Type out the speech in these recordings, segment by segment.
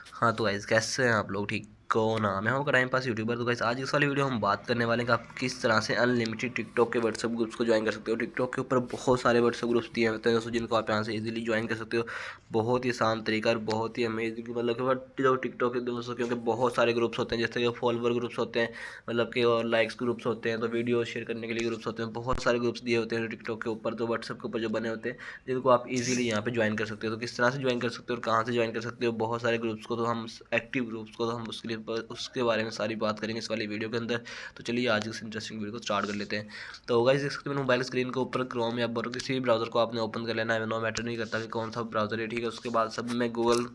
हाँ तो गाइस कैसे हैं आप लोग? ठीक हो ना? मैं हूँ टाइम पास यूट्यूबर। तो गाइस आज इस वाली वीडियो हम बात करने वाले हैं कि आप किस तरह से अनलिमिटेड टिकटॉक के व्हाट्सएप ग्रुप्स को ज्वाइन कर सकते हो। टिकटॉक के ऊपर बहुत सारे व्हाट्सएप ग्रुप्स दिए होते हैं दोस्तों, जिनको आप यहाँ से इजीली ज्वाइन कर सकते हो। बहुत ही आसान तरीका और बहुत ही अमेजिंग, मतलब कि जो टिकटॉक के दोस्तों, क्योंकि बहुत सारे ग्रुप्स होते हैं, जैसे कि फॉलोवर ग्रुप्स होते हैं, मतलब कि और लाइक्स ग्रुप्स होते हैं, तो वीडियो शेयर करने के लिए ग्रुप्स होते हैं। बहुत सारे ग्रुप्स दिए होते हैं टिकटॉक के ऊपर, तो व्हाट्सएप के ऊपर जो बने होते हैं, जिनको आप इजीली यहाँ पे ज्वाइन कर सकते हो। तो किस तरह से ज्वाइन कर सकते हो और कहाँ से ज्वाइन कर सकते हो, बहुत सारे ग्रुप्स को, तो हम एक्टिव ग्रुप्स को, तो हम उसके बारे में सारी बात करेंगे इस वाली वीडियो के अंदर। तो चलिए आज इस इंटरेस्टिंग वीडियो को स्टार्ट कर लेते हैं। तो गाइस देख सकते हैं मोबाइल स्क्रीन के ऊपर क्रोम या बोरो किसी भी ब्राउज़र को आपने ओपन कर लेना है। नो मैटर नहीं करता कि कौन सा ब्राउज़र है, ठीक है। उसके बाद सब में गूगल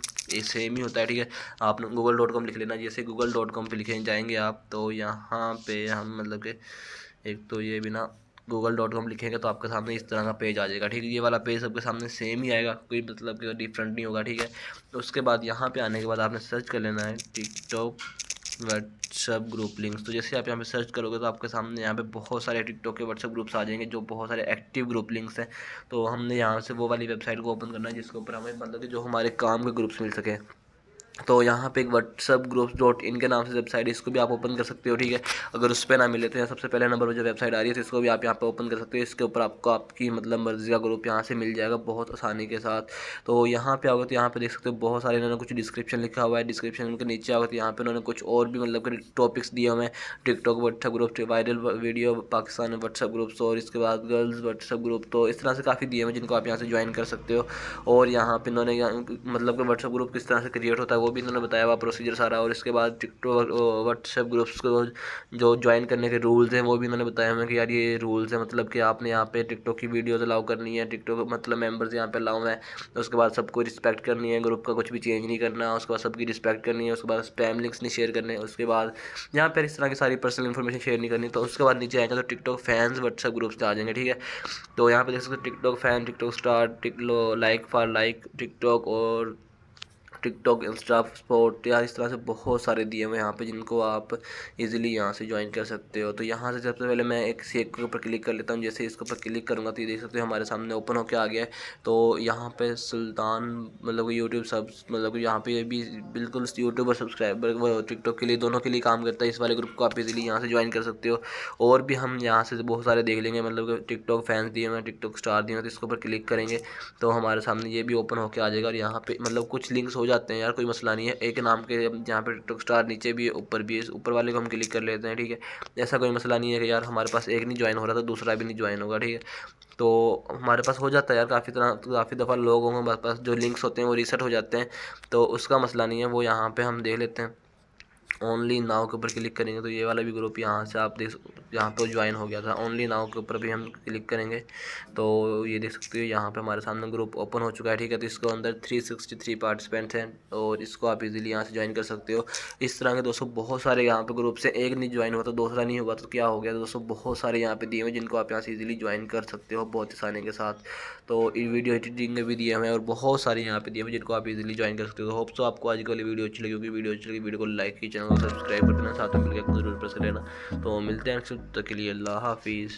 सेम ही होता है, ठीक है। आपने google.com लिख लेना। जैसे google.com पे लिखे जाएंगे आप, तो यहाँ पे हम मतलब कि एक तो ये बिना google.com लिखेंगे तो आपके सामने इस तरह का पेज आ जाएगा, ठीक है। ये वाला पेज सबके सामने सेम ही आएगा, कोई मतलब कि डिफरेंट नहीं होगा, ठीक है। तो उसके बाद यहाँ पे आने के बाद आपने सर्च कर लेना है टिकटॉक व्हाट्सएप ग्रुप लिंक्स। तो जैसे आप यहाँ पे सर्च करोगे तो आपके सामने यहाँ पे बहुत सारे टिकटॉक के व्हाट्सएप ग्रुप्स आ जाएंगे, जो बहुत सारे एक्टिव ग्रुप लिंक्स हैं। तो हमने यहाँ से वो वाली वेबसाइट को ओपन करना है जिसके ऊपर हमें मतलब कि जो हमारे काम के ग्रुप्स मिल सके। तो यहाँ पे एक व्हाट्सअप ग्रुप्स डॉट इन के नाम से वेबसाइट है, इसको भी आप ओपन कर सकते हो, ठीक है। अगर उस पर ना मिले तो यहाँ सबसे पहले नंबर पर जो वेबसाइट आ रही है, तो इसको भी आप यहाँ पे ओपन कर सकते हो। इसके ऊपर आपको आपकी मतलब मर्जी का ग्रुप यहाँ से मिल जाएगा बहुत आसानी के साथ। तो यहाँ पे आओगे तो यहाँ पे देख सकते हो बहुत सारे इन्होंने कुछ डिस्क्रिप्शन लिखा हुआ है। डिस्क्रिप्शन के नीचे आओगे तो यहाँ पे उन्होंने कुछ और भी मतलब कि टॉपिक्स दिए हुए हैं। TikTok WhatsApp group, viral video Pakistan WhatsApp groups, और इसके बाद गर्ल्स व्हाट्सएप ग्रुप। तो इस तरह से काफ़ी दिए हुए हैं जिनको आप यहाँ से ज्वाइन कर सकते हो। और यहाँ पे इन्होंने मतलब कि व्हाट्सएप ग्रुप किस तरह से क्रिएट होता है वो भी इन्होंने बताया हुआ प्रोसीजर सारा। और इसके बाद टिकटॉक व्हाट्सएप ग्रुप्स को जो ज्वाइन करने के रूल्स हैं वो भी इन्होंने बताया हमें कि यार ये रूल्स है, मतलब कि आपने यहाँ पे टिकटॉक की वीडियोज अलाउ करनी है, टिकटॉक मतलब मेंबर्स यहाँ पे अलाउ है। उसके बाद सबको रिस्पेक्ट करनी है, ग्रुप का कुछ भी चेंज नहीं करना। उसके बाद सबकी रिस्पेक्ट करनी है। उसके बाद स्पैम लिंक्स नहीं शेयर करने। उसके बाद यहाँ पर इस तरह की सारी पर्सनल इन्फॉर्मेशन शेयर नहीं करनी। तो उसके बाद नीचे आएगा तो टिकटॉक फैंस व्हाट्सएप ग्रुप से आ जाएंगे, ठीक है। तो यहाँ पे देख सकते हो टिकटॉक फैन, टिकटॉक स्टार, टिकलो लाइक फॉर लाइक टिकटॉक, और टिकटॉक इंस्टा स्पोर्ट, यार इस तरह से बहुत सारे दिए हुए हैं यहाँ पे जिनको आप इजीली यहाँ से ज्वाइन कर सकते हो। तो यहाँ से सबसे पहले मैं एक से एक के ऊपर क्लिक कर लेता हूँ। जैसे इसके ऊपर क्लिक करूँगा तो ये देख सकते हो हमारे सामने ओपन होकर आ गया है। तो यहाँ पे सुल्तान मतलब यूट्यूब सब मतलब यहाँ पे भी बिल्कुल यूट्यूबर सब्सक्राइबर वो टिकटॉक के लिए दोनों के लिए काम करता है। इस वाले ग्रुप को आप इजीली यहाँ से ज्वाइन कर सकते हो। और भी हम यहाँ से बहुत सारे देख लेंगे, मतलब कि टिकटॉक फैंस दिए हुए हैं, टिकटॉक स्टार दिए हुए हैं। तो इसके ऊपर क्लिक करेंगे तो हमारे सामने ये भी ओपन होकर आ जाएगा। और यहाँ पे मतलब कुछ लिंक्स हो जाते हैं यार, कोई मसला नहीं है। एक नाम के जहाँ पे टिकटॉक स्टार नीचे भी है ऊपर भी है, ऊपर वाले को हम क्लिक कर लेते हैं, ठीक है। ऐसा कोई मसला नहीं है कि यार हमारे पास एक नहीं ज्वाइन हो रहा तो दूसरा भी नहीं ज्वाइन होगा, ठीक है। तो हमारे पास हो जाता है यार काफ़ी दफ़ा लोगों के पास जो लिंक्स होते हैं वो रीसेट हो जाते हैं। तो उसका मसला नहीं है, वो यहाँ पे हम देख लेते हैं। ओनली नाउ के ऊपर क्लिक करेंगे तो ये वाला भी ग्रुप यहाँ से आप देख, यहाँ पे ज्वाइन हो गया था। ओनली नाउ के ऊपर भी हम क्लिक करेंगे तो ये देख सकते हो यहाँ पे हमारे सामने ग्रुप ओपन हो चुका है, ठीक है। तो इसको अंदर 363 पार्टिसिपेंट्स हैं और इसको आप इजीली यहाँ से ज्वाइन कर सकते हो। इस तरह के दोस्तों बहुत सारे यहाँ पे ग्रुप से एक नहीं ज्वाइन हुआ तो दूसरा नहीं होगा तो क्या हो गया। तो दोस्तों बहुत सारे यहाँ पे दिए हुए जिनको आप यहाँ से इजीली ज्वाइन कर सकते हो बहुत आसानी के साथ। तो वीडियो एडिटिंग में भी दिए हुए हैं और बहुत सारे यहाँ पे दिए हुए जिनको आप इजीली ज्वाइन कर सकते हो। तो होप सो आपको आज की वाली वीडियो अच्छी लगी होगी। वीडियो अच्छी लगी वीडियो को लाइक की, चैनल को सब्सक्राइब कर देना, साथ में मिलकर जरूर प्रेस कर लेना। तो मिलते हैं नेक्स्ट, तक के लिए अल्लाह हाफिज़।